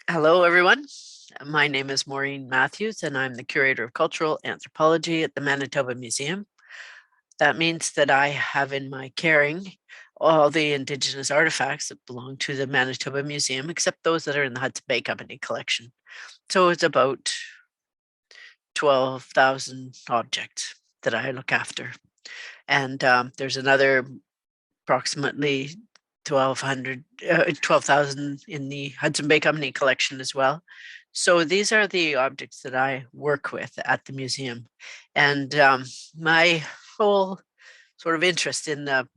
Hello, everyone. My name is Maureen Matthews, and I'm the Curator of Cultural Anthropology at the Manitoba Museum. That means that I have in my caring all the Indigenous artifacts that belong to the Manitoba Museum, except those that are in the Hudson Bay Company collection. So it's about 12,000 objects that I look after. And there's another approximately 12,000 in the Hudson Bay Company collection as well. So these are the objects that I work with at the museum. And my whole sort of interest in the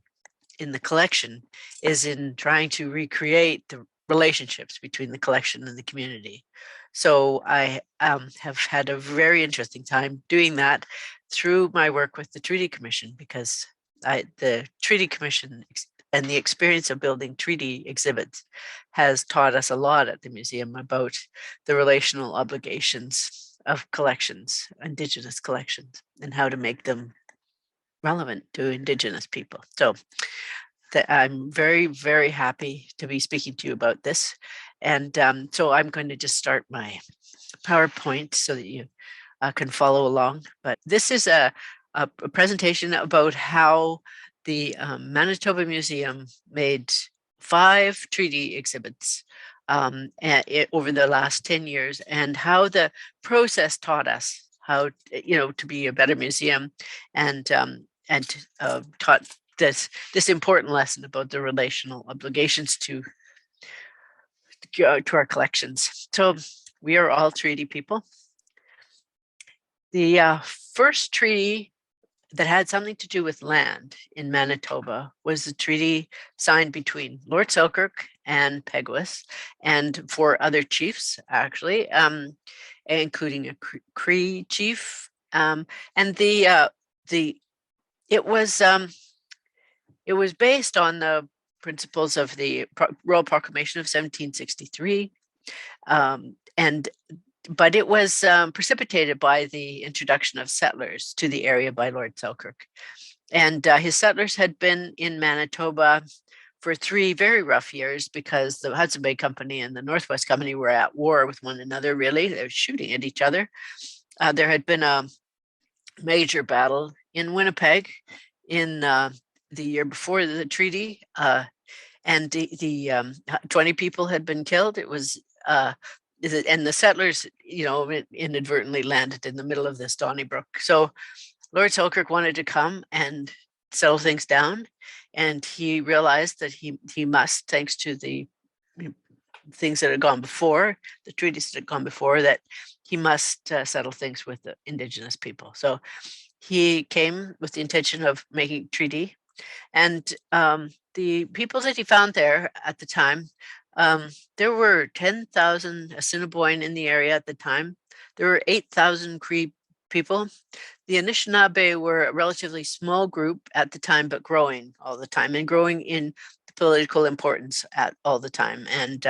collection is in trying to recreate the relationships between the collection and the community. So I have had a very interesting time doing that through my work with the Treaty Commission, because the Treaty Commission and the experience of building treaty exhibits has taught us a lot at the museum about the relational obligations of collections, Indigenous collections, and how to make them relevant to Indigenous people. So I'm very, very happy to be speaking to you about this. And so I'm going to just start my PowerPoint so that you can follow along. But this is a presentation about how the Manitoba Museum made 5 treaty exhibits over the last 10 years, and how the process taught us how to be a better museum, and taught this important lesson about the relational obligations to our collections. So we are all treaty people. The first treaty that had something to do with land in Manitoba was the treaty signed between Lord Selkirk and Peguis, and 4 other chiefs, actually, including a Cree chief. And it was based on the principles of the Royal Proclamation of 1763, but it was precipitated by the introduction of settlers to the area by Lord Selkirk. And his settlers had been in Manitoba for 3 very rough years, because the Hudson Bay Company and the Northwest Company were at war with one another, really. They were shooting at each other. There had been a major battle in Winnipeg in the year before the treaty, and the 20 people had been killed. It was and the settlers, inadvertently landed in the middle of this Donnybrook. So Lord Selkirk wanted to come and settle things down, and he realized that he must, thanks to the things that had gone before, the treaties that had gone before, that he must settle things with the Indigenous people. So he came with the intention of making treaty, and the people that he found there at the time, there were 10,000 Assiniboine in the area at the time. There were 8,000 Cree people. The Anishinaabe were a relatively small group at the time, but growing all the time, and growing in political importance at all the time. And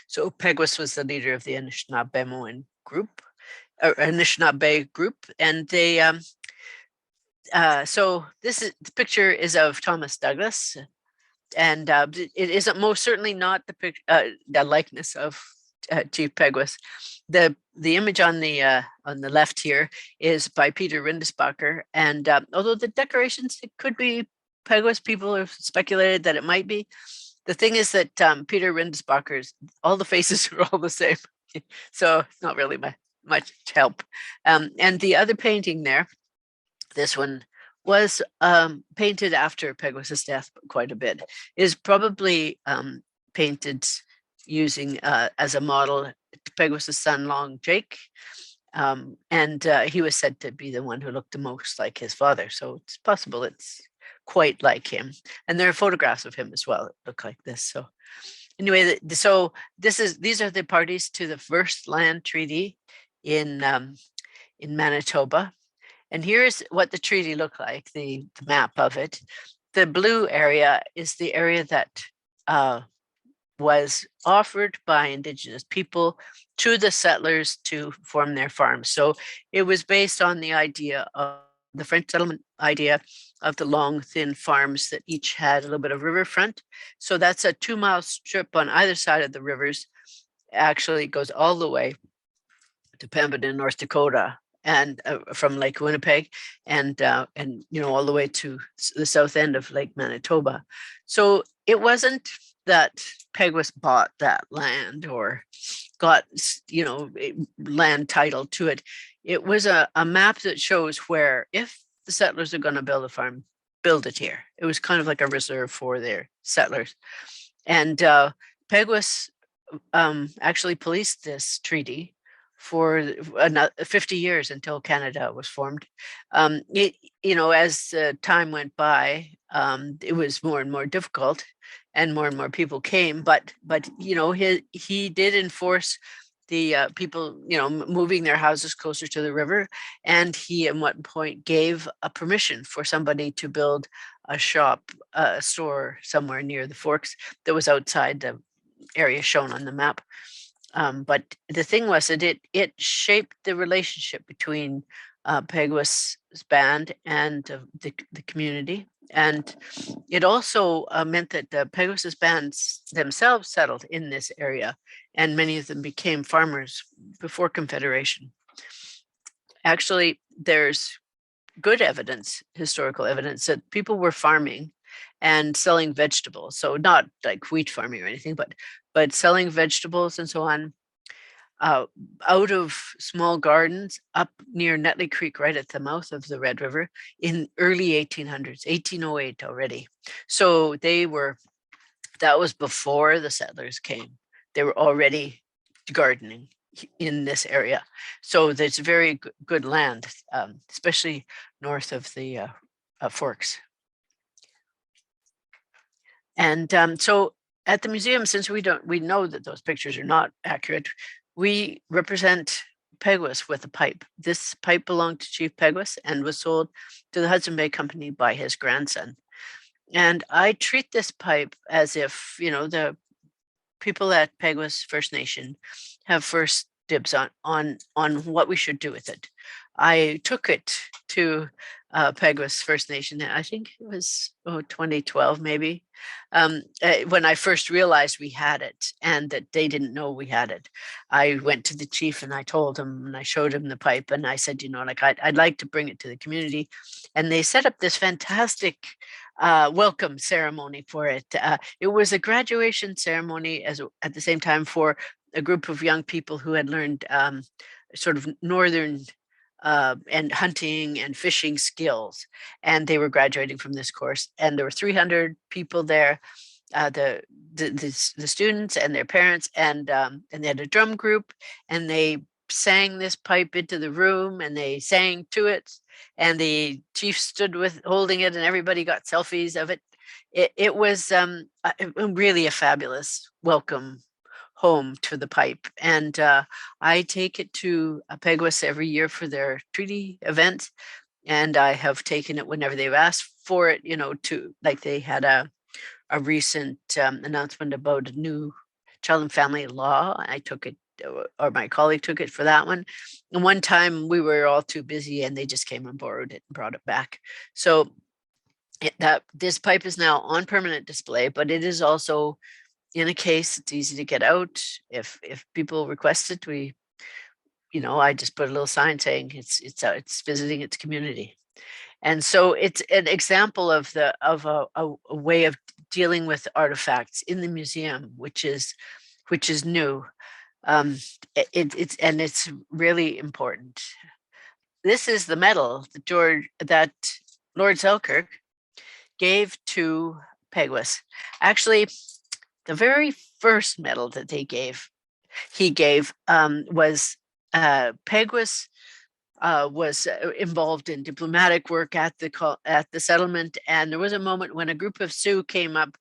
so Peguis was the leader of the Anishinaabe group, and they so the picture is of Thomas Douglas, and it isn't most certainly not the likeness of Chief Peguis. The image on the left here is by Peter Rindisbacher, and although the decorations, it could be Peguis, people have speculated that it might be. The thing is that Peter Rindisbacher's, all the faces are all the same, so it's not really much help. And the other painting there, this one was painted after Peguis's death quite a bit, is probably painted using as a model Peguis's son, Long Jake. And he was said to be the one who looked the most like his father. So it's possible it's quite like him. And there are photographs of him as well that look like this. So anyway, so these are the parties to the first land treaty in Manitoba. And here's what the treaty looked like, the map of it. The blue area is the area that was offered by Indigenous people to the settlers to form their farms. So it was based on the idea of the French settlement idea of the long, thin farms that each had a little bit of riverfront. So that's a 2-mile strip on either side of the rivers. actually goes all the way to Pembina, North Dakota, and from Lake Winnipeg, and all the way to the south end of Lake Manitoba. So it wasn't that Peguis bought that land or got land title to it. It was a map that shows where, if the settlers are going to build a farm, build it here. It was kind of like a reserve for their settlers. And Peguis actually policed this treaty for 50 years until Canada was formed. As time went by, it was more and more difficult, and more people came. But he did enforce the people, moving their houses closer to the river, and he at one point gave a permission for somebody to build a shop, a store somewhere near the Forks that was outside the area shown on the map. But the thing was that it shaped the relationship between Peguis' band and the community. And it also meant that the Peguis' bands themselves settled in this area, and many of them became farmers before Confederation. Actually, there's good evidence, historical evidence, that people were farming and selling vegetables. So not like wheat farming or anything, but selling vegetables and so on, out of small gardens up near Netley Creek, right at the mouth of the Red River, in early 1800s, 1808 already. So that was before the settlers came. They were already gardening in this area. So there's very good land, especially north of the Forks. And so at the museum, since we know that those pictures are not accurate, we represent Peguis with a pipe. This pipe belonged to Chief Peguis and was sold to the Hudson Bay Company by his grandson. And I treat this pipe as if, the people at Peguis First Nation have first dibs on what we should do with it. I took it to Peguis First Nation. I think it was 2012, maybe, when I first realized we had it and that they didn't know we had it. I went to the chief and I told him, and I showed him the pipe, and I said, I'd like to bring it to the community. And they set up this fantastic welcome ceremony for it. It was a graduation ceremony at the same time for a group of young people who had learned sort of northern and hunting and fishing skills, and they were graduating from this course. And there were 300 people there, the students and their parents, and they had a drum group, and they sang this pipe into the room, and they sang to it, and the chief stood with holding it, and everybody got selfies of it. It was really a fabulous welcome home to the pipe. And I take it to Peguis every year for their treaty event, and I have taken it whenever they've asked for it, to, like, they had a recent announcement about a new child and family law. I took it, or my colleague took it for that one. And one time we were all too busy and they just came and borrowed it and brought it back. So this pipe is now on permanent display, but it is also in a case. It's easy to get out. If people request it, I just put a little sign saying it's visiting its community. And so it's an example of a way of dealing with artifacts in the museum, which is new. It's really important. This is the medal that Lord Selkirk gave to Peguis. Actually, the very first medal that he gave was Peguis was involved in diplomatic work at the settlement, and there was a moment when a group of Sioux came up,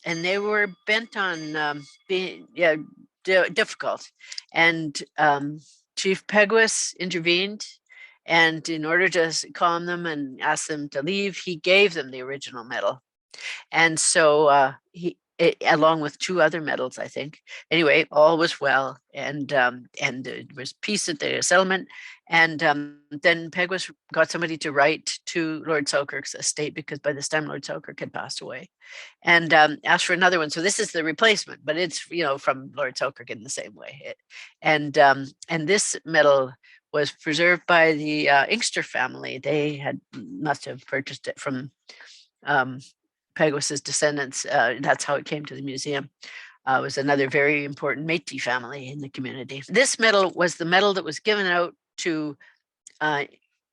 and they were bent on being difficult, and Chief Peguis intervened, and in order to calm them and ask them to leave, he gave them the original medal. And so along with 2 other medals, I think. Anyway, all was well, and there was peace at the settlement. And then Pegwas got somebody to write to Lord Selkirk's estate, because by this time Lord Selkirk had passed away, and asked for another one. So this is the replacement, but it's from Lord Selkirk in the same way. And this medal was preserved by the Inkster family. They must have purchased it from Pegwas's descendants. That's how it came to the museum. It was another very important Métis family in the community. This medal was the medal that was given out to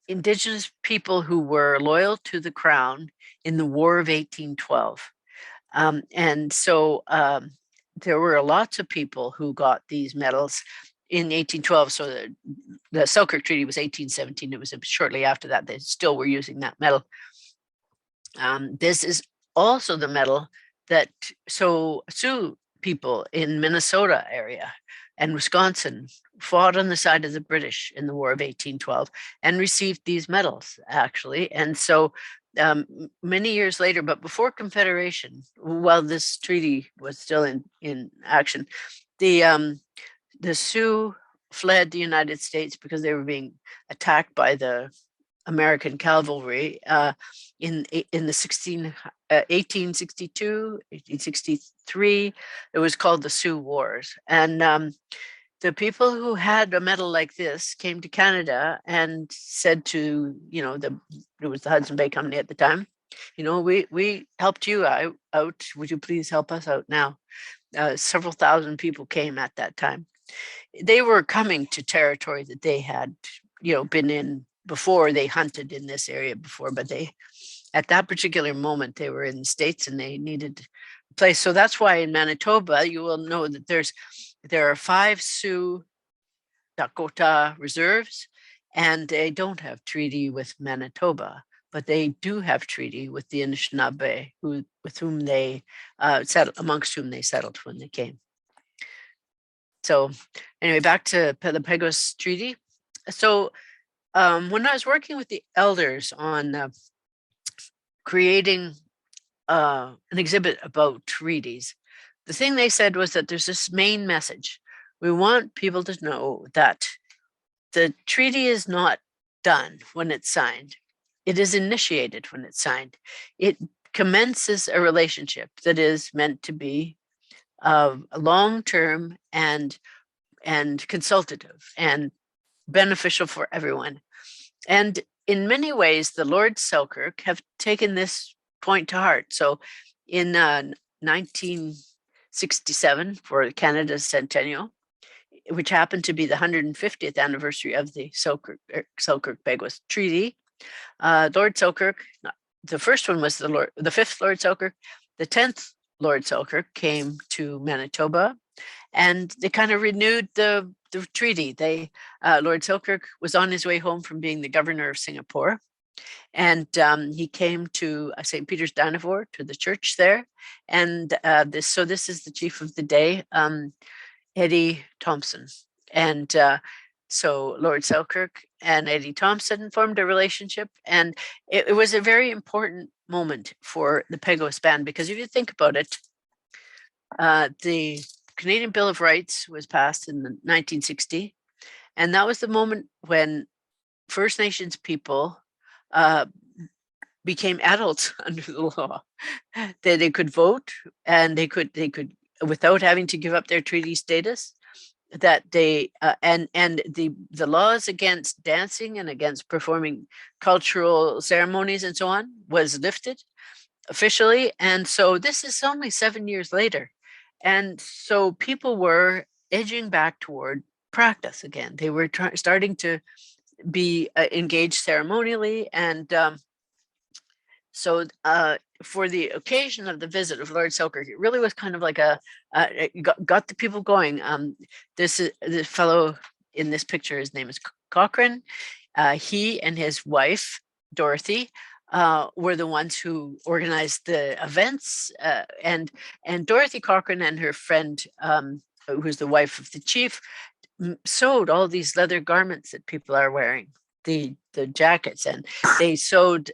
Indigenous people who were loyal to the Crown in the War of 1812. And so there were lots of people who got these medals in 1812. So the Selkirk Treaty was 1817. It was shortly after that. They still were using that medal. This is also the medal that Sioux people in Minnesota area and Wisconsin fought on the side of the British in the War of 1812 and received these medals, actually. And so many years later, but before Confederation, while this treaty was still in action, the Sioux fled the United States because they were being attacked by the American cavalry in the 1862, 1863. It was called the Sioux Wars. And the people who had a medal like this came to Canada and said to, it was the Hudson Bay Company at the time, we helped you out. Would you please help us out now? Several thousand people came at that time. They were coming to territory that they had, been in before. They hunted in this area before, but at that particular moment, they were in the States and they needed a place. So that's why in Manitoba, you will know that there are 5 Sioux Dakota reserves, and they don't have treaty with Manitoba, but they do have treaty with the Anishinaabe, amongst whom they settled when they came. So anyway, back to the Pegwas Treaty. So when I was working with the elders on creating an exhibit about treaties, the thing they said was that there's this main message. We want people to know that the treaty is not done when it's signed. It is initiated when it's signed. It commences a relationship that is meant to be long-term and consultative and beneficial for everyone. And in many ways, the Lord Selkirk have taken this point to heart. So in 1967, for Canada's centennial, which happened to be the 150th anniversary of the Selkirk-Pegwas Treaty, Lord Selkirk, the first one was the 5th Lord Selkirk, the 10th Lord Selkirk came to Manitoba, and they kind of renewed the treaty. Lord Selkirk was on his way home from being the governor of Singapore, and he came to St. Peter's Danavor, to the church there. And this is the chief of the day, Eddie Thompson. And so Lord Selkirk and Eddie Thompson formed a relationship, and it was a very important moment for the Pegwas band, because if you think about it, the Canadian Bill of Rights was passed in 1960, and that was the moment when First Nations people became adults under the law. They could vote, and they could without having to give up their treaty status. That they and the laws against dancing and against performing cultural ceremonies and so on was lifted officially. And so this is only 7 years later. And so people were edging back toward practice again. They were starting to be engaged ceremonially. And so for the occasion of the visit of Lord Selkirk, it really was kind of like it got the people going. The fellow in this picture, his name is Cochrane. He and his wife, Dorothy, were the ones who organized the events. And Dorothy Cochrane and her friend, who's the wife of the chief, sewed all these leather garments that people are wearing, the jackets, and they sewed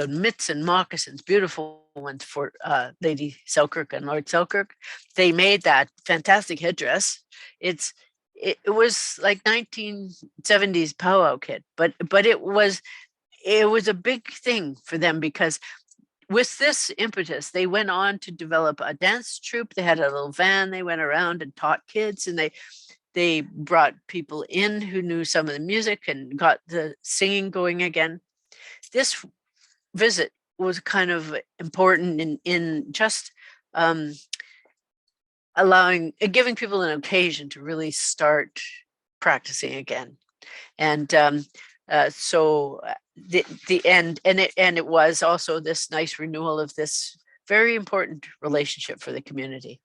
mitts and moccasins, beautiful ones for Lady Selkirk and Lord Selkirk. They made that fantastic headdress. It was like 1970s powwow kit, but it was a big thing for them, because with this impetus, they went on to develop a dance troupe. They had a little van. They went around and taught kids, and they brought people in who knew some of the music and got the singing going again. This visit was kind of important in just giving people an occasion to really start practicing again. And so the end, and it was also this nice renewal of this very important relationship for the community.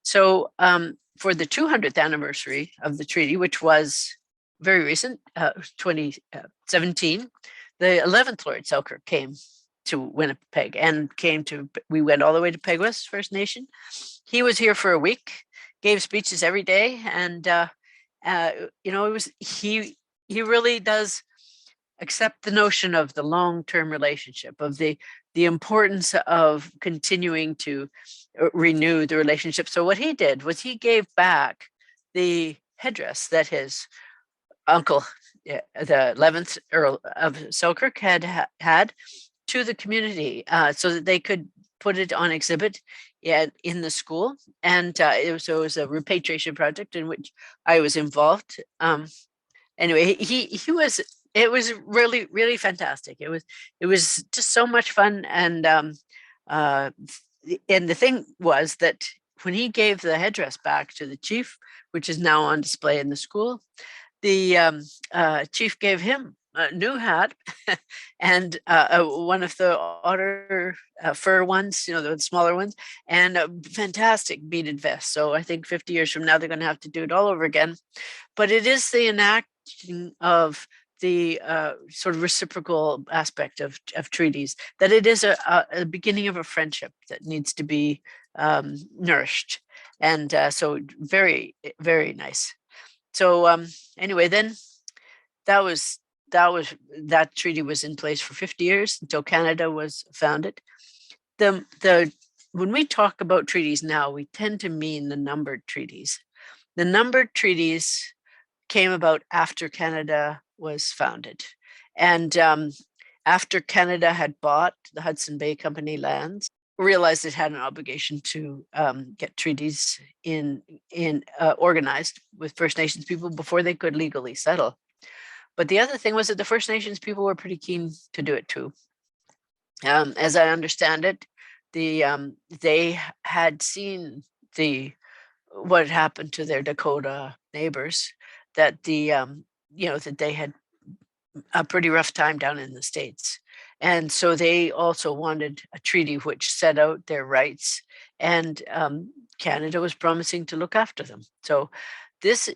So for the 200th anniversary of the treaty, which was very recent, 2017, the 11th Lord Selkirk came to Winnipeg and we went all the way to Peguis First Nation. He was here for a week, gave speeches every day, and he really does accept the notion of the long-term relationship, of the importance of continuing to renew the relationship. So what he did was he gave back the headdress that his uncle, the 11th Earl of Selkirk, had to the community, so that they could put it on exhibit in the school. And it was a repatriation project in which I was involved. Anyway, it was really, really fantastic. It was just so much fun. And the thing was that when he gave the headdress back to the chief, which is now on display in the school, the chief gave him a new hat and one of the otter fur ones, the smaller ones, and a fantastic beaded vest. So I think 50 years from now, they're going to have to do it all over again. But it is the enacting of the sort of reciprocal aspect of treaties, that it is a beginning of a friendship that needs to be nourished. And so very, very nice. So anyway, then that treaty was in place for 50 years until Canada was founded. When we talk about treaties now, we tend to mean the numbered treaties. The numbered treaties came about after Canada was founded. And after Canada had bought the Hudson Bay Company lands, realized it had an obligation to get treaties organized with First Nations people before they could legally settle. But the other thing was that the First Nations people were pretty keen to do it too. As I understand it, they had seen what had happened to their Dakota neighbors, that that they had a pretty rough time down in the States. And so they also wanted a treaty which set out their rights, and Canada was promising to look after them. So this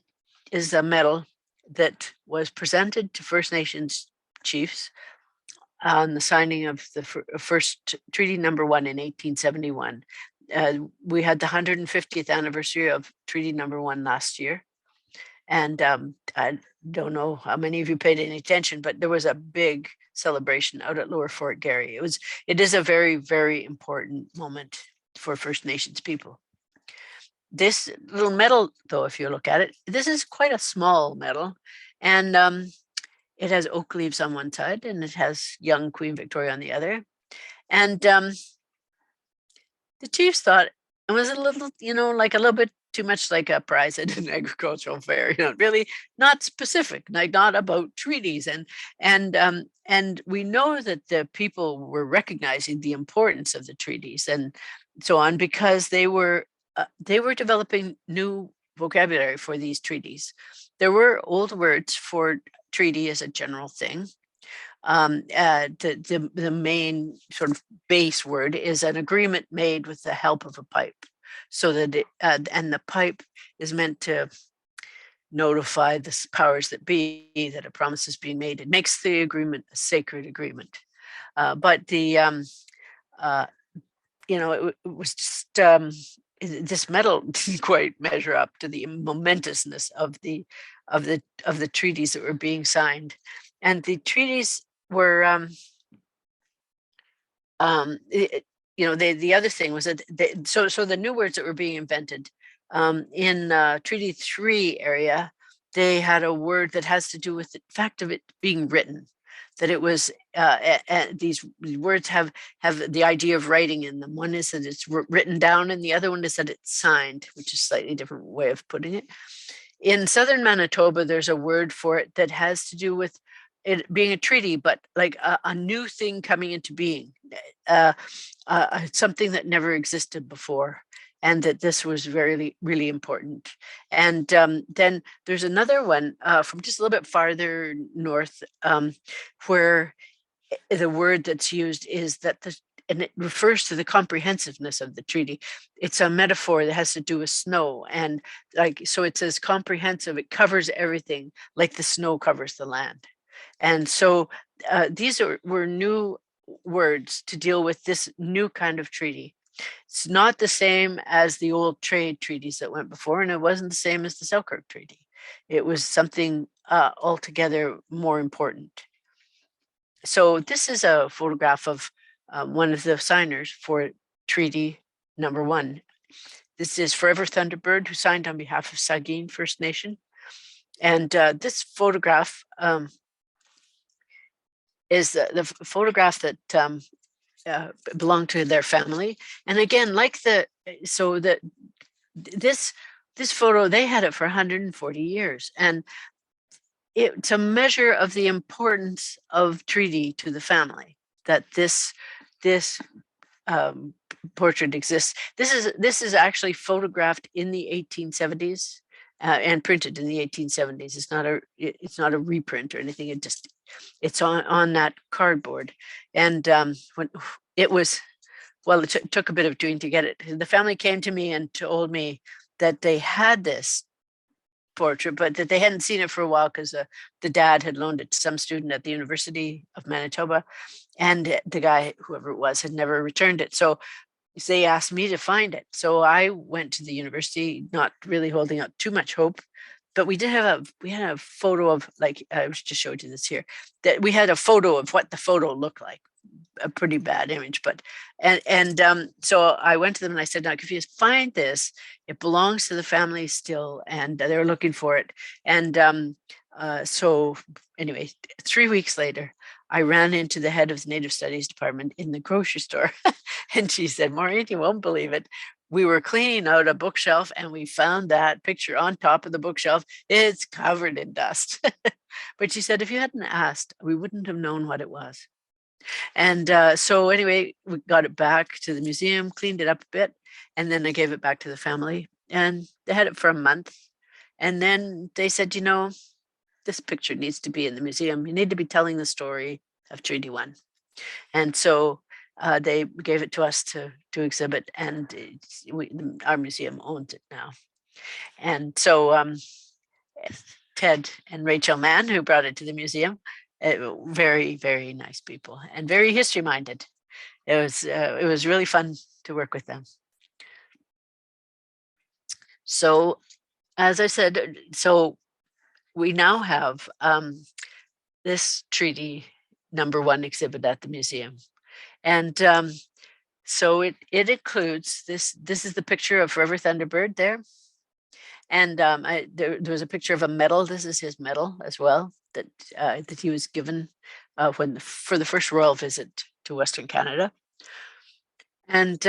is a medal that was presented to First Nations chiefs on the signing of the first Treaty Number 1 in 1871. We had the 150th anniversary of Treaty Number 1 last year. And I don't know how many of you paid any attention, but there was a big celebration out at Lower Fort Garry. It is a very, very important moment for First Nations people. This little medal, though, if you look at it, this is quite a small medal, and it has oak leaves on one side, and it has young Queen Victoria on the other. And the chiefs thought it was a little, like a little bit too much like a prize at an agricultural fair, really not specific, like not about treaties. And we know that the people were recognizing the importance of the treaties and so on, because they were developing new vocabulary for these treaties. There were old words for treaty as a general thing. The main sort of base word is an agreement made with the help of a pipe. So that and the pipe is meant to notify the powers that be that a promise is being made. It makes the agreement a sacred agreement. But it was just this medal didn't quite measure up to the momentousness of the treaties that were being signed, and the treaties were the other thing was that so the new words that were being invented in Treaty 3 area, they had a word that has to do with the fact of it being written, that it was these words have the idea of writing in them. One is that it's written down, and the other one is that it's signed, which is a slightly different way of putting it. In southern Manitoba, there's a word for it that has to do with it being a treaty, but like a new thing coming into being, something that never existed before, and that this was really, really important. And then there's another one from just a little bit farther north, where the word that's used is that and it refers to the comprehensiveness of the treaty. It's a metaphor that has to do with snow, and so it says comprehensive. It covers everything, like the snow covers the land. And so these were new words to deal with this new kind of treaty. It's not the same as the old trade treaties that went before, and it wasn't the same as the Selkirk Treaty. It was something altogether more important. So this is a photograph of one of the signers for Treaty Number 1. This is Forever Thunderbird, who signed on behalf of Saugeen First Nation. And this photograph is the photograph that belonged to their family. And again, this photo, they had it for 140 years. And it's a measure of the importance of treaty to the family, that this portrait exists. This is actually photographed in the 1870s and printed in the 1870s. It's not a reprint or anything. It's on that cardboard. And when it was, well, it took a bit of doing to get it. The family came to me and told me that they had this portrait, but that they hadn't seen it for a while because the dad had loaned it to some student at the University of Manitoba, and the guy, whoever it was, had never returned it. So they asked me to find it. So I went to the university, not really holding out too much hope, but we had a photo of, like, I was just showing you this here, that we had a photo of what the photo looked like. A pretty bad image, but so I went to them and I said, now, if you find this, it belongs to the family still, and they're looking for it. And so anyway, 3 weeks later, I ran into the head of the Native Studies department in the grocery store, and she said, Maureen, you won't believe it. We were cleaning out a bookshelf and we found that picture on top of the bookshelf. It's covered in dust. But she said, if you hadn't asked, we wouldn't have known what it was. And so anyway, we got it back to the museum, cleaned it up a bit, and then I gave it back to the family. And they had it for a month. And then they said, this picture needs to be in the museum. You need to be telling the story of Treaty 1. And so they gave it to us to exhibit, and our museum owns it now. And so Ted and Rachel Mann, who brought it to the museum, very, very nice people and very history minded. It was really fun to work with them. So, as I said, so we now have this Treaty Number 1 exhibit at the museum, and so it includes this. This is the picture of Forever Thunderbird there, and there was a picture of a medal. This is his medal as well, that he was given for the first royal visit to Western Canada. And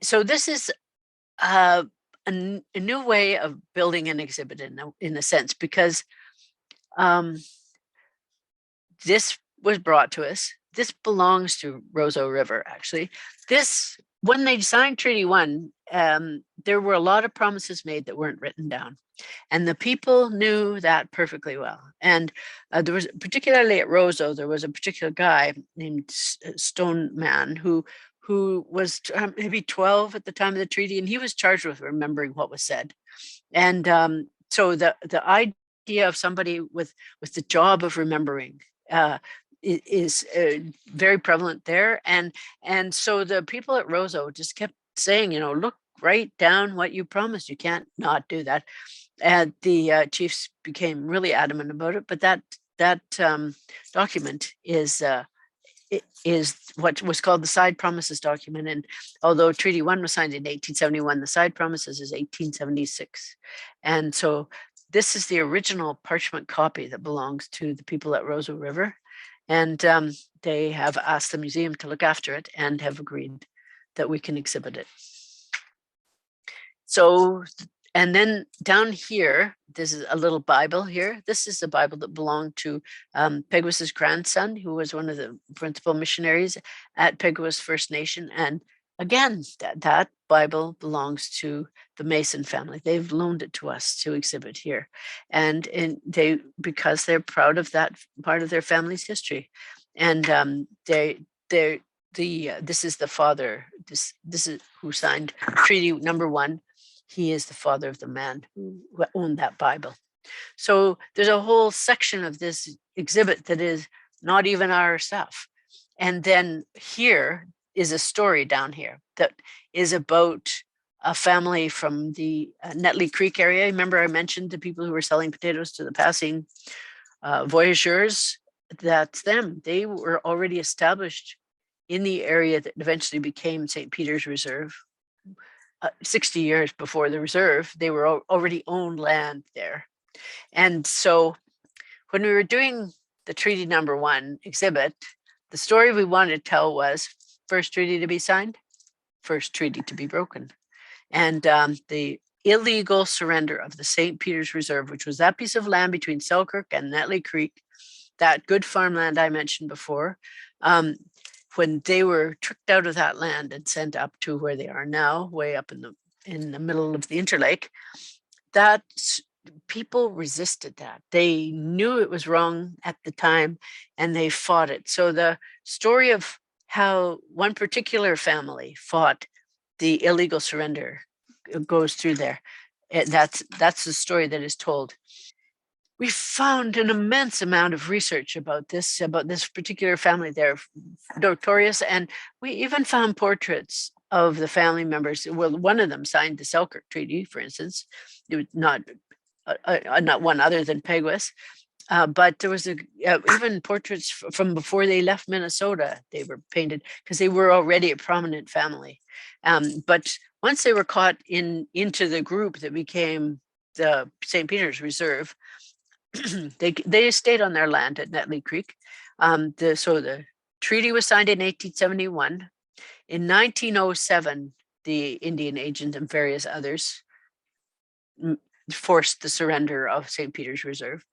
so this is a new way of building an exhibit in a sense, because this was brought to us. This belongs to Roseau River, actually. When they signed Treaty 1, there were a lot of promises made that weren't written down. And the people knew that perfectly well. And there was, particularly at Roseau, there was a particular guy named Stone Man who was maybe 12 at the time of the treaty, and he was charged with remembering what was said. And so the idea of somebody with the job of remembering is very prevalent there. And so the people at Roseau just kept saying, look, write down what you promised. You can't not do that. And the chiefs became really adamant about it. But that document is is what was called the Side Promises document. And although Treaty 1 was signed in 1871, the Side Promises is 1876. And so this is the original parchment copy that belongs to the people at Roseau River. And they have asked the museum to look after it and have agreed that we can exhibit it. So, and then down here, this is a little Bible here. This is a Bible that belonged to Peguis's grandson, who was one of the principal missionaries at Peguis First Nation. And again, that Bible belongs to the Mason family. They've loaned it to us to exhibit here. And because they're proud of that part of their family's history. And this is the father, this is who signed Treaty Number 1. He is the father of the man who owned that Bible. So there's a whole section of this exhibit that is not even our stuff. And then here is a story down here that is about a family from the Netley Creek area. Remember I mentioned the people who were selling potatoes to the passing voyageurs? That's them. They were already established in the area that eventually became St. Peter's Reserve. 60 years before the reserve, they were already owned land there. And so when we were doing the Treaty Number 1 exhibit, the story we wanted to tell was first treaty to be signed, first treaty to be broken. And the illegal surrender of the St. Peter's Reserve, which was that piece of land between Selkirk and Netley Creek, that good farmland I mentioned before, when they were tricked out of that land and sent up to where they are now, way up in the middle of the Interlake, that people resisted that. They knew it was wrong at the time and they fought it. So the story of how one particular family fought the illegal surrender goes through there. That's the story that is told. We found an immense amount of research about this particular family. They're notorious, and we even found portraits of the family members. Well, one of them signed the Selkirk Treaty, for instance. It was not one other than Peguis, but there was even portraits from before they left Minnesota. They were painted because they were already a prominent family. But once they were caught into the group that became the St. Peter's Reserve, they stayed on their land at Netley Creek. So the treaty was signed in 1871. In 1907, the Indian agent and various others forced the surrender of St. Peter's Reserve.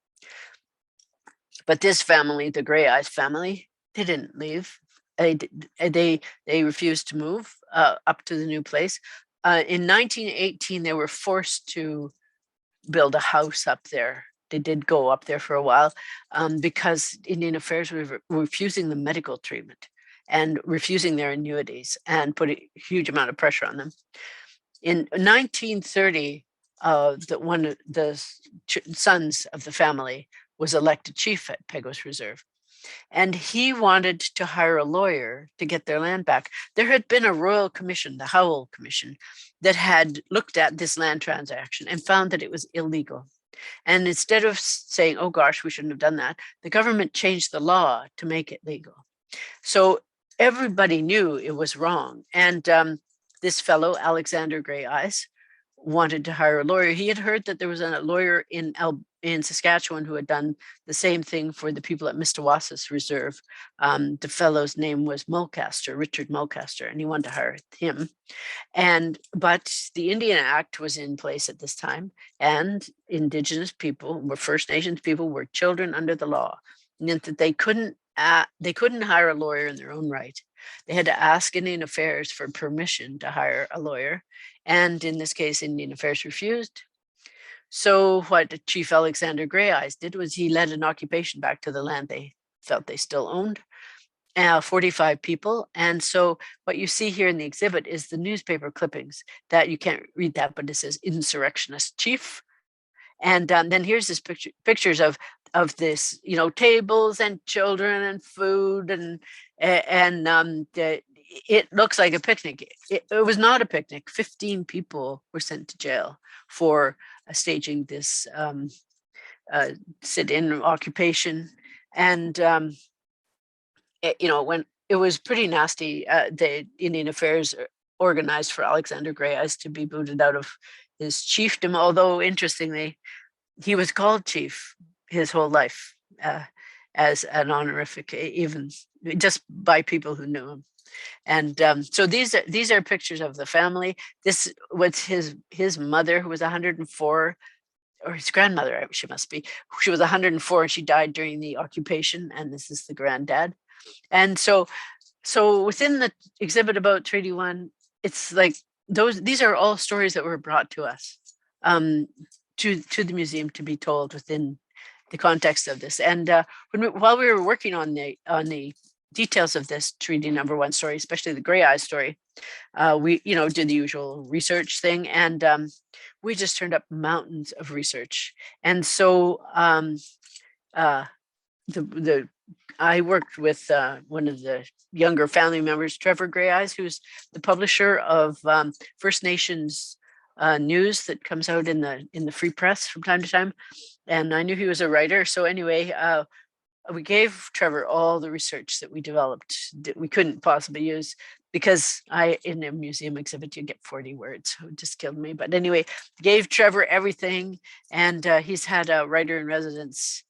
But this family, the Grey Eyes family, they didn't leave. They refused to move up to the new place. In 1918, they were forced to build a house up there. They did go up there for a while because Indian Affairs were refusing the medical treatment and refusing their annuities and putting a huge amount of pressure on them. In 1930, one of the sons of the family was elected chief at Peguis Reserve. And he wanted to hire a lawyer to get their land back. There had been a royal commission, the Howell Commission, that had looked at this land transaction and found that it was illegal. And instead of saying, oh gosh, we shouldn't have done that, the government changed the law to make it legal. So everybody knew it was wrong. And this fellow, Alexander Grey Eyes, wanted to hire a lawyer. He had heard that there was a lawyer in Saskatchewan who had done the same thing for the people at Mistawasis Reserve. The fellow's name was Mulcaster, Richard Mulcaster, and he wanted to hire him. But the Indian Act was in place at this time, and Indigenous people, First Nations people, were children under the law. It meant that they couldn't hire a lawyer in their own right. They had to ask Indian Affairs for permission to hire a lawyer. And in this case, Indian Affairs refused. So what Chief Alexander Grey Eyes did was he led an occupation back to the land they felt they still owned, 45 people. And so what you see here in the exhibit is the newspaper clippings that you can't read that, but it says insurrectionist chief. And then here's this pictures of this, tables and children and food and it looks like a picnic. It was not a picnic. 15 people were sent to jail for staging this sit-in occupation. And when it was pretty nasty, the Indian Affairs organized for Alexander Grey Eyes to be booted out of his chiefdom, although interestingly, he was called chief his whole life, as an honorific, even just by people who knew him. And so these are pictures of the family. This was his mother, who was 104, or his grandmother, she must be. She was 104 and she died during the occupation. And this is the granddad. And so within the exhibit about Treaty One, it's like these are all stories that were brought to us, to the museum to be told within the context of this. And while we were working on the details of this Treaty Number One story, especially the Grey Eye story, we did the usual research thing, and we just turned up mountains of research. And so the I worked with one of the younger family members, Trevor Grey Eyes, who's the publisher of First Nations news that comes out in the Free Press from time to time. And I knew he was a writer. So anyway, we gave Trevor all the research that we developed that we couldn't possibly use, because in a museum exhibit, you get 40 words. So it just killed me. But anyway, gave Trevor everything. And he's had a writer in residence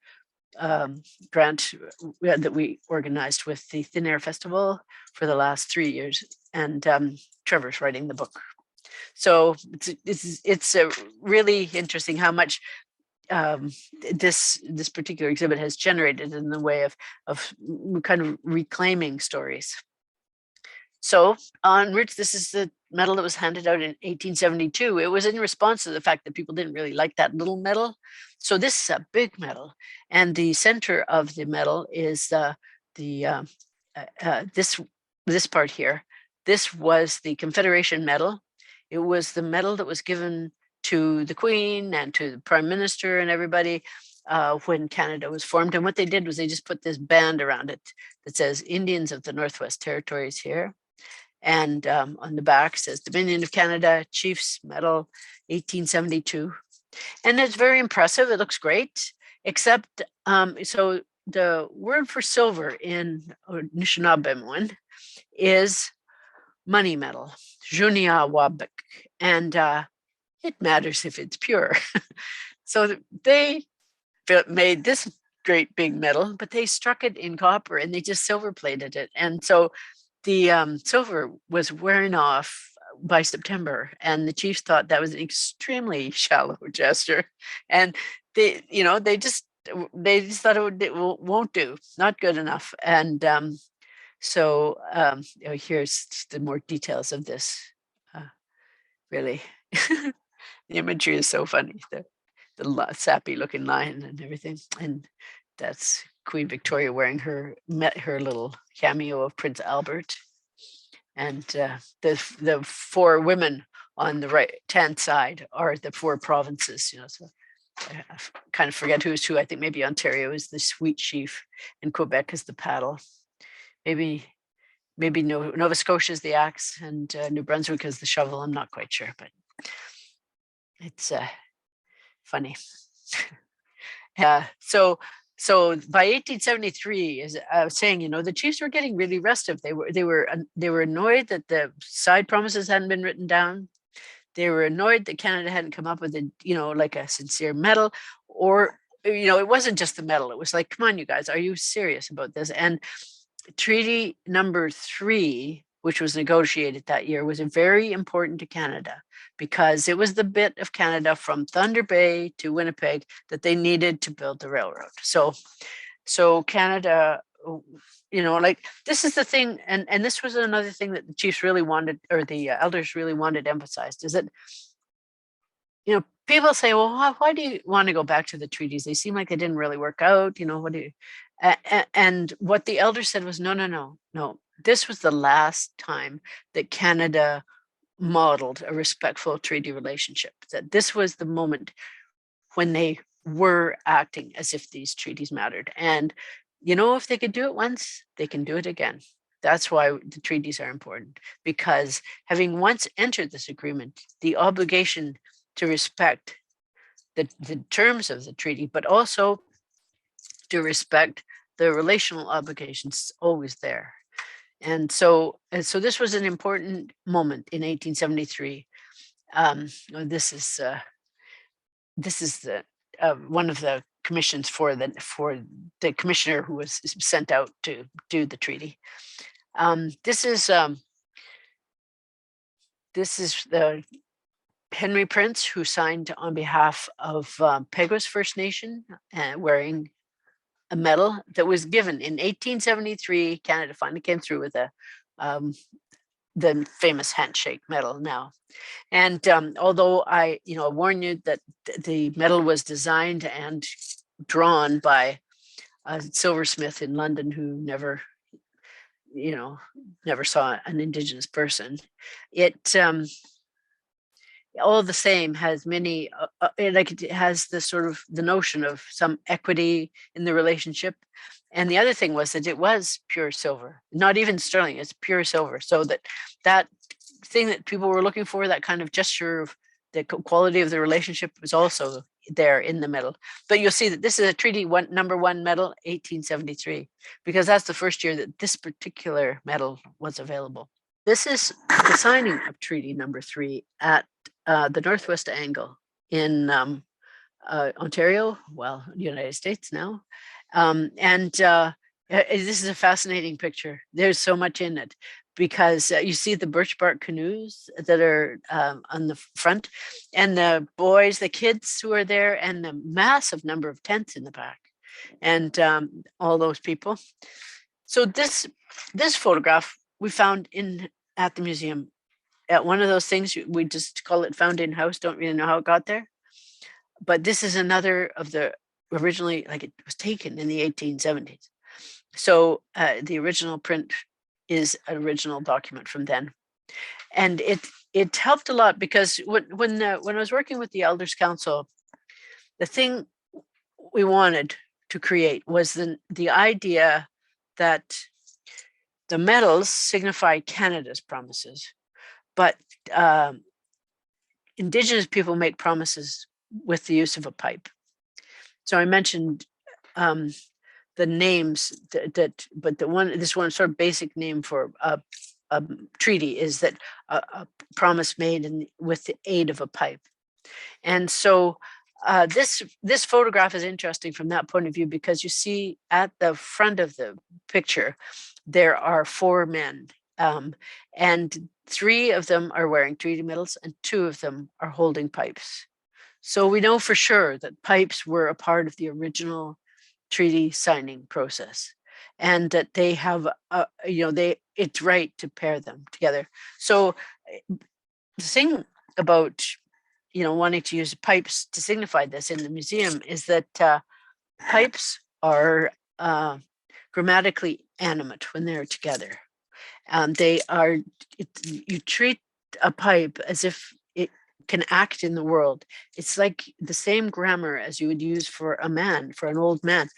grant that we organized with the Thin Air Festival for the last 3 years. And Trevor's writing the book. So it's a really interesting how much this particular exhibit has generated in the way of kind of reclaiming stories. So onwards, this is the medal that was handed out in 1872. It was in response to the fact that people didn't really like that little medal. So this is a big medal, and the center of the medal is this part here. This was the Confederation medal. It was the medal that was given to the Queen and to the Prime Minister and everybody when Canada was formed. And what they did was they just put this band around it that says Indians of the Northwest Territories here. And on the back says Dominion of Canada, Chiefs Medal, 1872. And it's very impressive. It looks great, except so the word for silver in Anishinaabe is money medal, Junia Wabik. And it matters if it's pure. So they made this great big medal, but they struck it in copper and they just silver plated it. And so the silver was wearing off by September, and the chiefs thought that was an extremely shallow gesture, and they just thought it won't do, not good enough. And so here's the more details of this. Really, the imagery is so funny. The sappy looking lion and everything, and that's Queen Victoria wearing her little cameo of Prince Albert, and the four women on the right-hand side are the four provinces. So I kind of forget who's who. I think maybe Ontario is the sweet sheaf, and Quebec is the paddle. Maybe Nova Scotia is the axe, and New Brunswick is the shovel. I'm not quite sure, but it's funny. So by 1873, as I was saying, the chiefs were getting really restive. They were annoyed that the side promises hadn't been written down. They were annoyed that Canada hadn't come up with like a sincere medal, or it wasn't just the medal. It was like, come on, you guys, are you serious about this? And Treaty Number 3, which was negotiated that year, was very important to Canada, because it was the bit of Canada from Thunder Bay to Winnipeg that they needed to build the railroad. So Canada, this is the thing, and this was another thing that the chiefs really wanted, or the elders really wanted emphasized, is that people say, well, why do you want to go back to the treaties? They seem like they didn't really work out. What do you? And what the elders said was, no. This was the last time that Canada modeled a respectful treaty relationship. That this was the moment when they were acting as if these treaties mattered. And if they could do it once, they can do it again. That's why the treaties are important, because having once entered this agreement, the obligation to respect the terms of the treaty, but also to respect the relational obligation's always there. And so this was an important moment in 1873. This is the one of the commissions for the commissioner who was sent out to do the treaty. This is the Henry Prince, who signed on behalf of Peguis First Nation, wearing a medal that was given in 1873. Canada finally came through with the famous handshake medal now. And although I warn you that the medal was designed and drawn by a silversmith in London who never saw an Indigenous person, it all the same has many it has the sort of the notion of some equity in the relationship. And the other thing was that it was pure silver, not even sterling, it's pure silver. So that thing that people were looking for, that kind of gesture of the quality of the relationship, was also there in the medal. But you'll see that this is a treaty number 1 medal, 1873, because that's the first year that this particular medal was available. This is the signing of treaty number 3 at the northwest angle in Ontario, United States now. This is a fascinating picture. There's so much in it, because you see the birch bark canoes that are on the front, and the boys, the kids who are there, and the massive number of tents in the back, and all those people. So this photograph we found at the museum, at one of those things, we just call it found in house, don't really know how it got there. But this is another of the originally, it was taken in the 1870s. So the original print is an original document from then. And it helped a lot, because when I was working with the Elders Council, the thing we wanted to create was the idea that the medals signify Canada's promises, but Indigenous people make promises with the use of a pipe. So I mentioned the names but this one sort of basic name for a treaty is that a promise made with the aid of a pipe. And so this photograph is interesting from that point of view, because you see at the front of the picture there are 4 men, and 3 of them are wearing treaty medals and 2 of them are holding pipes. So we know for sure that pipes were a part of the original treaty signing process, and that they have it's right to pair them together. So the thing about wanting to use pipes to signify this in the museum is that pipes are grammatically animate when they're together. You treat a pipe as if it can act in the world. It's like the same grammar as you would use for an old man.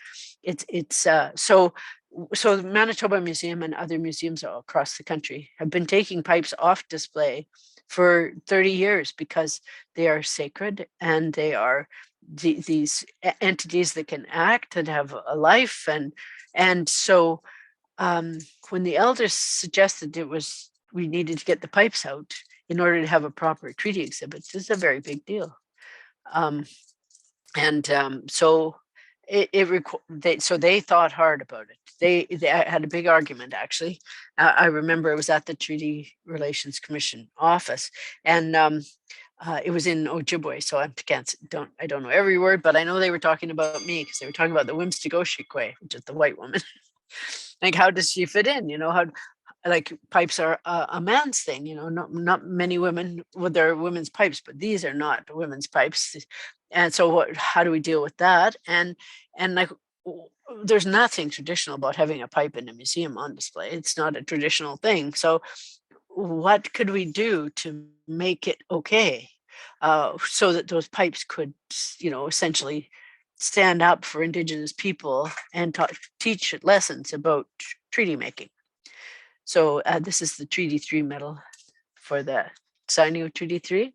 So the Manitoba Museum and other museums all across the country have been taking pipes off display for 30 years, because they are sacred, and they are these entities that can act and have a life. And so when the elders suggested we needed to get the pipes out in order to have a proper treaty exhibit, this is a very big deal. So they thought hard about it. They had a big argument, actually. I remember it was at the Treaty Relations Commission office, and it was in Ojibwe. So I don't know every word, but I know they were talking about me, because they were talking about the Wimstegoshique, which is the white woman. Like, how does she fit in? How pipes are a man's thing. Not many women with their women's pipes, but these are not women's pipes. And so how do we deal with that? And there's nothing traditional about having a pipe in a museum on display. It's not a traditional thing. So what could we do to make it okay, so that those pipes could, essentially stand up for Indigenous people and teach lessons about treaty making? So this is the Treaty 3 medal for the signing of Treaty 3.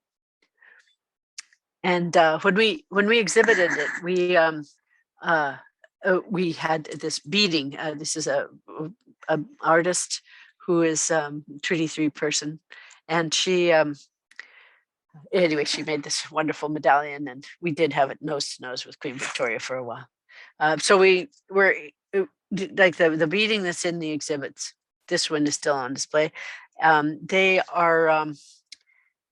And when we exhibited it, we had this beading. This is a artist who is Treaty 3 person, and she anyway, she made this wonderful medallion, and we did have it nose to nose with Queen Victoria for a while. So we were like the beading that's in the exhibits. This one is still on display. They are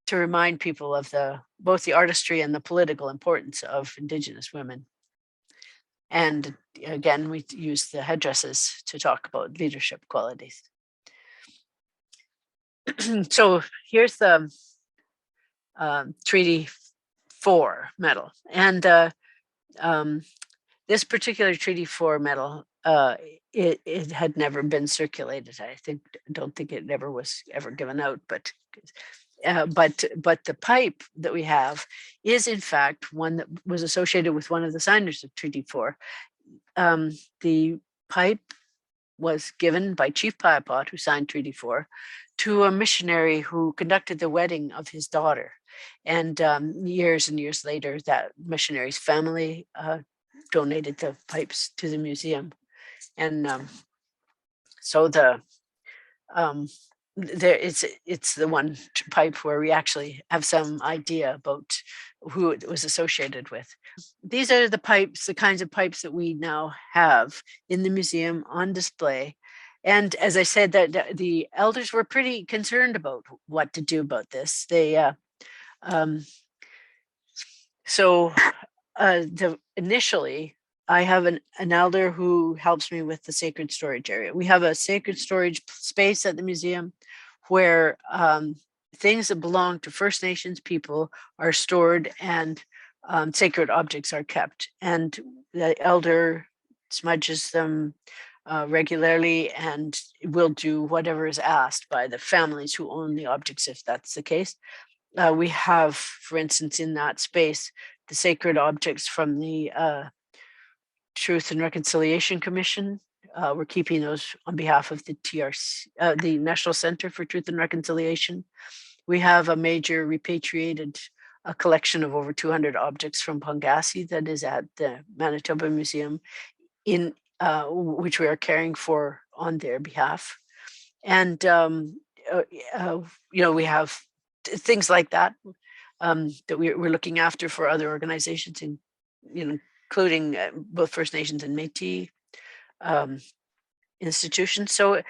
to remind people of both the artistry and the political importance of Indigenous women. And again, we use the headdresses to talk about leadership qualities. So here's the Treaty 4 medal. And this particular Treaty 4 medal, it had never been circulated. Don't think it ever was ever given out, but the pipe that we have is in fact one that was associated with one of the signers of Treaty 4. The pipe was given by Chief Piapot, who signed Treaty 4, to a missionary who conducted the wedding of his daughter. And years and years later, that missionary's family donated the pipes to the museum. And so it's the one pipe where we actually have some idea about who it was associated with. These are the pipes, the kinds of pipes that we now have in the museum on display. And as I said, that the elders were pretty concerned about what to do about this. They initially, I have an elder who helps me with the sacred storage area. We have a sacred storage space at the museum where things that belong to First Nations people are stored, and sacred objects are kept. And the elder smudges them regularly and will do whatever is asked by the families who own the objects, if that's the case. We have, for instance, in that space, the sacred objects from the Truth and Reconciliation Commission. We're keeping those on behalf of the TRC, the National Center for Truth and Reconciliation. We have a major repatriated collection of over 200 objects from Pongassi that is at the Manitoba Museum, in which we are caring for on their behalf. And we have things like that that we're looking after for other organizations, including both First Nations and Métis institutions. So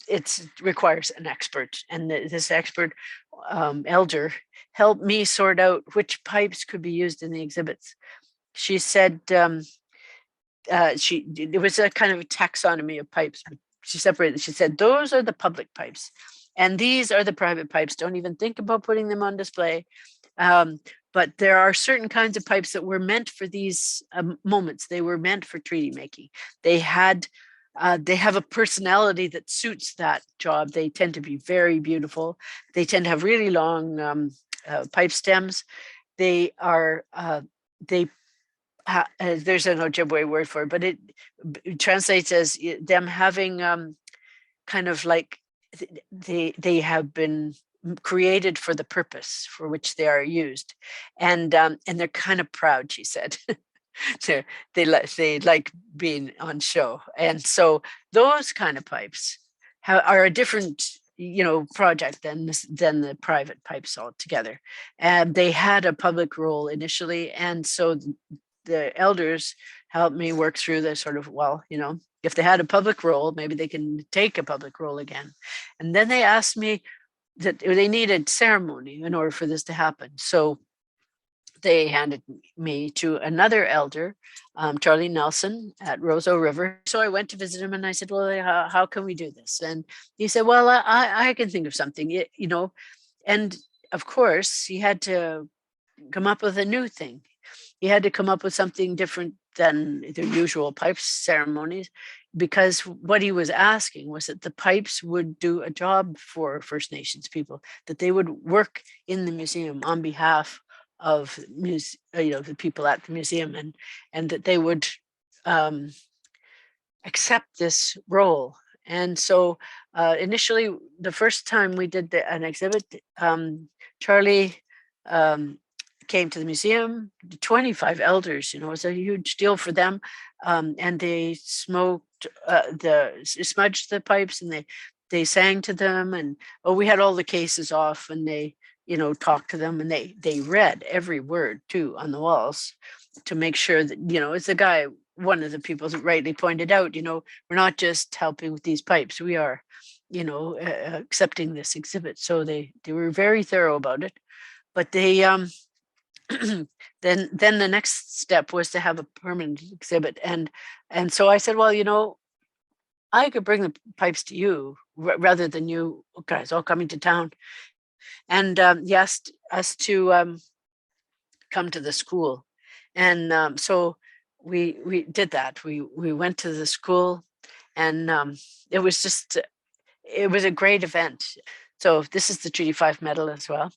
it requires an expert, and this expert elder helped me sort out which pipes could be used in the exhibits. She said it was a kind of a taxonomy of pipes. She separated. She said those are the public pipes, and these are the private pipes. Don't even think about putting them on display. But there are certain kinds of pipes that were meant for these moments. They were meant for treaty making. They have a personality that suits that job. They tend to be very beautiful. They tend to have really long pipe stems. They are there's an Ojibwe word for it, but it translates as them having kind of like they have been created for the purpose for which they are used, and they're kind of proud, she said. So they like being on show, and so those kind of pipes are a different project than the private pipes altogether. And they had a public role initially, and so the elders helped me work through the sort of, if they had a public role, maybe they can take a public role again. And then they asked me that they needed ceremony in order for this to happen. So they handed me to another elder, Charlie Nelson at Roseau River. So I went to visit him, and I said, well, how can we do this? And he said, well, I can think of something, and of course he had to come up with a new thing. He had to come up with something different than the usual pipes ceremonies, because what he was asking was that the pipes would do a job for First Nations people, that they would work in the museum on behalf of the people at the museum, and that they would accept this role. And so initially, the first time we did an exhibit, Charlie came to the museum, 25 elders, it was a huge deal for them. And they smoked, smudged the pipes, and they sang to them. And we had all the cases off, and they, talked to them, and they read every word too on the walls to make sure that, it's a guy, one of the people that rightly pointed out, we're not just helping with these pipes, we are, accepting this exhibit. So they were very thorough about it. But they then the next step was to have a permanent exhibit. And so I said, well, I could bring the pipes to you rather than you guys all coming to town. And he asked us to come to the school. And so we did that. We went to the school, and it was a great event. So this is the Treaty 5 medal as well.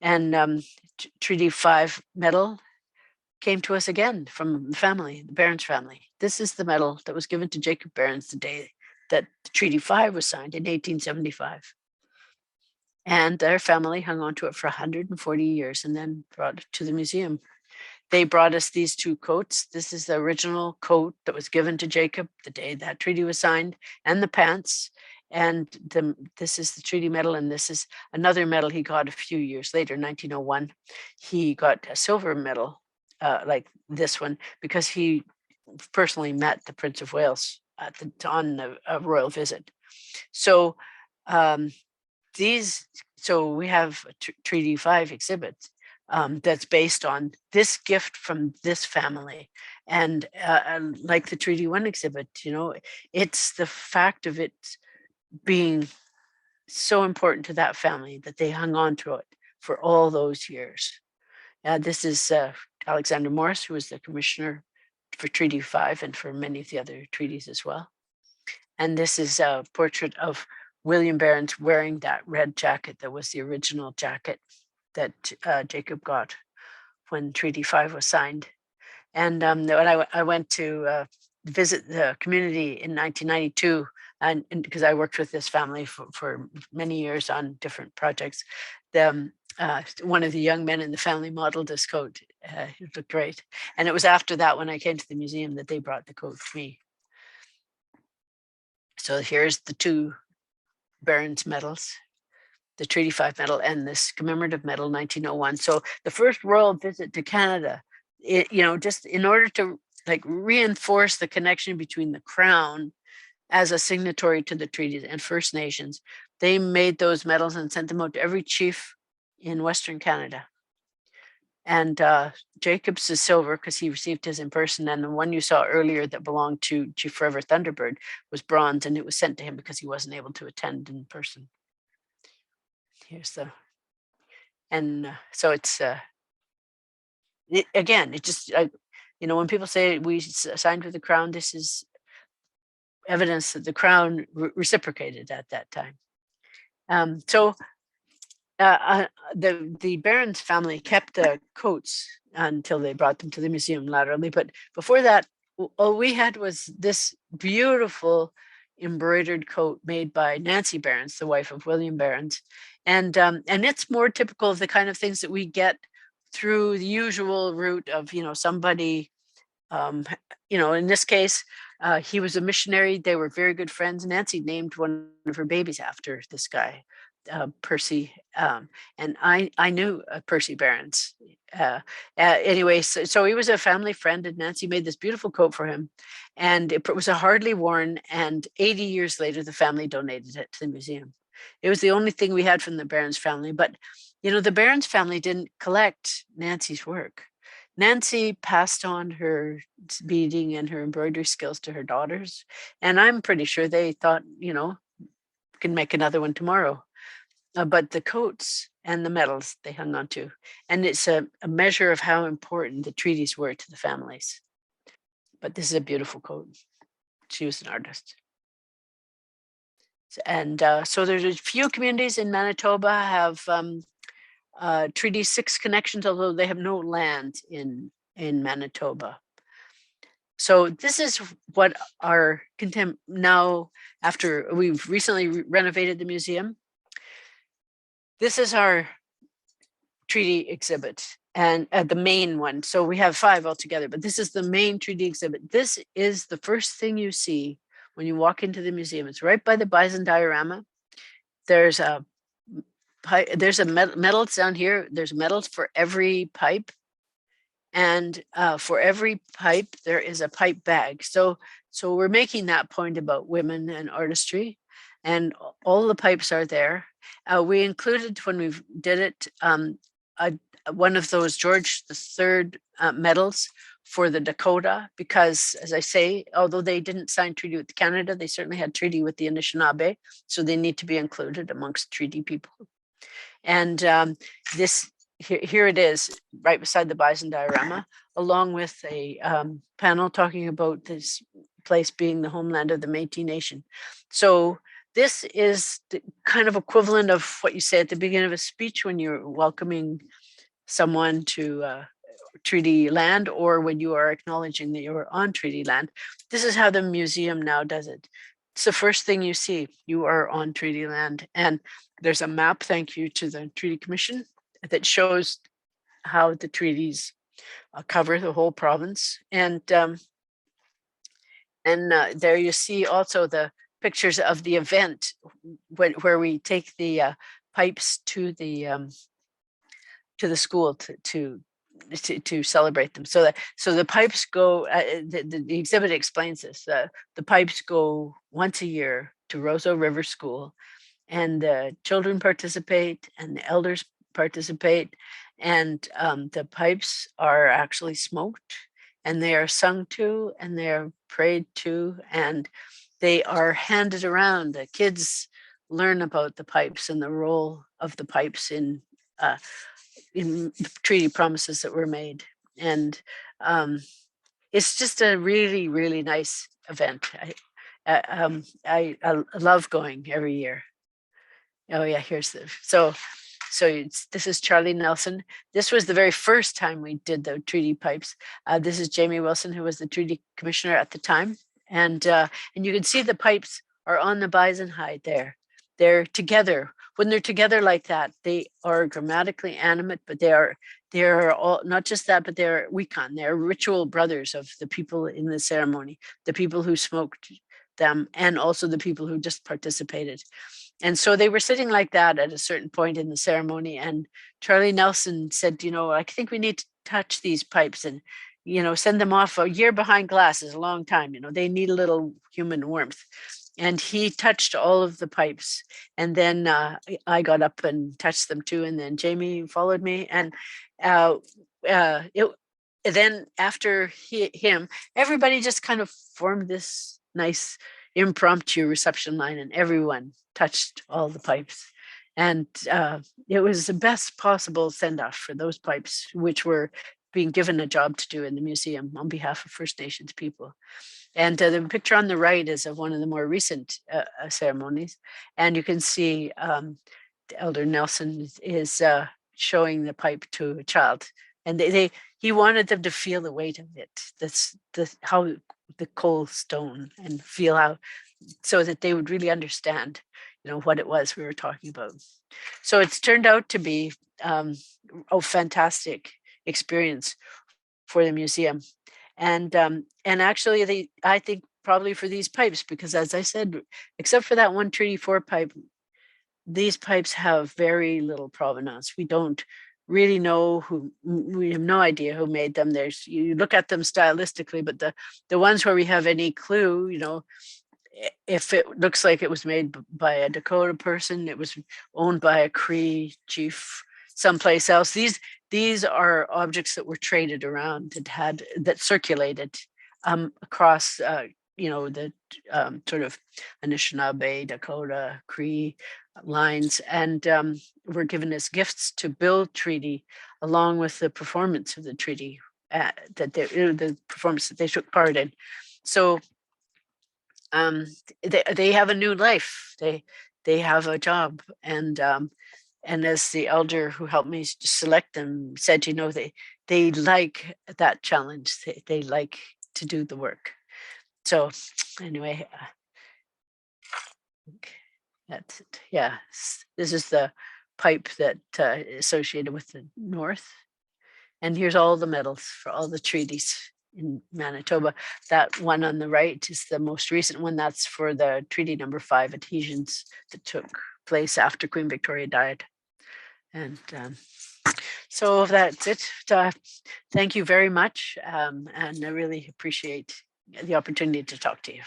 And Treaty 5 medal came to us again from the family, the Behrens family. This is the medal that was given to Jacob Behrens the day that Treaty 5 was signed in 1875. And their family hung on to it for 140 years and then brought it to the museum. They brought us these two coats. This is the original coat that was given to Jacob the day that treaty was signed, and the pants. And this is the treaty medal, and this is another medal he got a few years later, 1901. He got a silver medal like this one because he personally met the Prince of Wales on a royal visit. So so we have a Treaty 5 exhibit that's based on this gift from this family. And like the Treaty 1 exhibit, it's the fact of it being so important to that family that they hung on to it for all those years. This is Alexander Morris, who was the commissioner for Treaty 5 and for many of the other treaties as well. And this is a portrait of William Behrens wearing that red jacket that was the original jacket that Jacob got when Treaty 5 was signed. And when I went to visit the community in 1992, and because I worked with this family for many years on different projects, one of the young men in the family modeled this coat. It looked great. And it was after that, when I came to the museum, that they brought the coat to me. So here's the two Behrens medals, the Treaty 5 medal and this commemorative medal, 1901. So the first royal visit to Canada, just in order to reinforce the connection between the Crown as a signatory to the treaties and First Nations, they made those medals and sent them out to every chief in Western Canada. And Jacob's is silver because he received his in person, and the one you saw earlier that belonged to Chief Forever Thunderbird was bronze, and it was sent to him because he wasn't able to attend in person. Here's so it's when people say we signed with the Crown, this is evidence that the Crown reciprocated at that time. The Behrens family kept the coats until they brought them to the museum laterally. But before that, all we had was this beautiful embroidered coat made by Nancy Behrens, the wife of William Behrens. And it's more typical of the kind of things that we get through the usual route of, somebody, in this case, he was a missionary. They were very good friends. Nancy named one of her babies after this guy, Percy, and I knew Percy Behrens. Anyway, so he was a family friend, and Nancy made this beautiful coat for him, and it was hardly worn. And 80 years later, the family donated it to the museum. It was the only thing we had from the Behrens family. But the Behrens family didn't collect Nancy's work. Nancy passed on her beading and her embroidery skills to her daughters, and I'm pretty sure they thought, can make another one tomorrow. But the coats and the medals they hung on to. And it's a measure of how important the treaties were to the families. But this is a beautiful coat. She was an artist. And so there's a few communities in Manitoba have Treaty 6 connections, although they have no land in Manitoba. So this is what our now, after we've recently renovated the museum, this is our treaty exhibit, and the main one. So we have 5 altogether, but this is the main treaty exhibit. This is the first thing you see when you walk into the museum. It's right by the bison diorama. There's a medals down here. There's medals for every pipe, and for every pipe there is a pipe bag. So we're making that point about women and artistry, and all the pipes are there. We included, when we did it, one of those George III medals for the Dakota, because, as I say, although they didn't sign treaty with Canada, they certainly had treaty with the Anishinaabe, so they need to be included amongst treaty people. And this here it is, right beside the bison diorama, along with a panel talking about this place being the homeland of the Métis Nation. So this is the kind of equivalent of what you say at the beginning of a speech when you're welcoming someone to treaty land, or when you are acknowledging that you're on treaty land. This is how the museum now does it. It's the first thing you see. You are on treaty land, and there's a map, thank you to the Treaty Commission, that shows how the treaties cover the whole province. And there you see also the pictures of the event where we take the pipes to the school to celebrate them. So the pipes go. The exhibit explains this. The pipes go once a year to Roseau River School, and the children participate, and the elders participate, and the pipes are actually smoked, and they are sung to, and they are prayed to, and they are handed around. The kids learn about the pipes and the role of the pipes in treaty promises that were made. And it's just a really, really nice event. I love going every year. Oh yeah, here's the this is Charlie Nelson. This was the very first time we did the treaty pipes. This is Jamie Wilson, who was the treaty commissioner at the time, and you can see the pipes are on the bison hide there. They're together. When they're together like that, they are grammatically animate, but they are all, not just that, but they're Wikon. They're ritual brothers of the people in the ceremony, the people who smoked them, and also the people who just participated. And so they were sitting like that at a certain point in the ceremony. And Charlie Nelson said, I think we need to touch these pipes and, send them off. A year behind glass is a long time. They need a little human warmth. And he touched all of the pipes. And then I got up and touched them too. And then Jamie followed me. And then after him, everybody just kind of formed this nice impromptu reception line, and everyone touched all the pipes. And it was the best possible send-off for those pipes, which were being given a job to do in the museum on behalf of First Nations people. And the picture on the right is of one of the more recent ceremonies. And you can see Elder Nelson is showing the pipe to a child. And he wanted them to feel the weight of it. That's how the cold stone, and feel how, so that they would really understand, what it was we were talking about. So it's turned out to be a fantastic experience for the museum. And actually, I think probably for these pipes, because as I said, except for that one Treaty 4 pipe, these pipes have very little provenance. We don't really know we have no idea who made them. You look at them stylistically, but the ones where we have any clue, if it looks like it was made by a Dakota person, it was owned by a Cree chief someplace else. These are objects that were traded around, that circulated across the sort of Anishinaabe, Dakota, Cree lines, and were given as gifts to build treaty, along with the performance of the treaty, the performance that they took part in. So they have a new life. They have a job, and as the elder who helped me select them said, they like that challenge. They like to do the work. So anyway, that's it. Yeah, this is the pipe that associated with the North. And here's all the medals for all the treaties in Manitoba. That one on the right is the most recent one. That's for the Treaty number 5 adhesions that took place after Queen Victoria died. And so that's it. Thank you very much. And I really appreciate the opportunity to talk to you.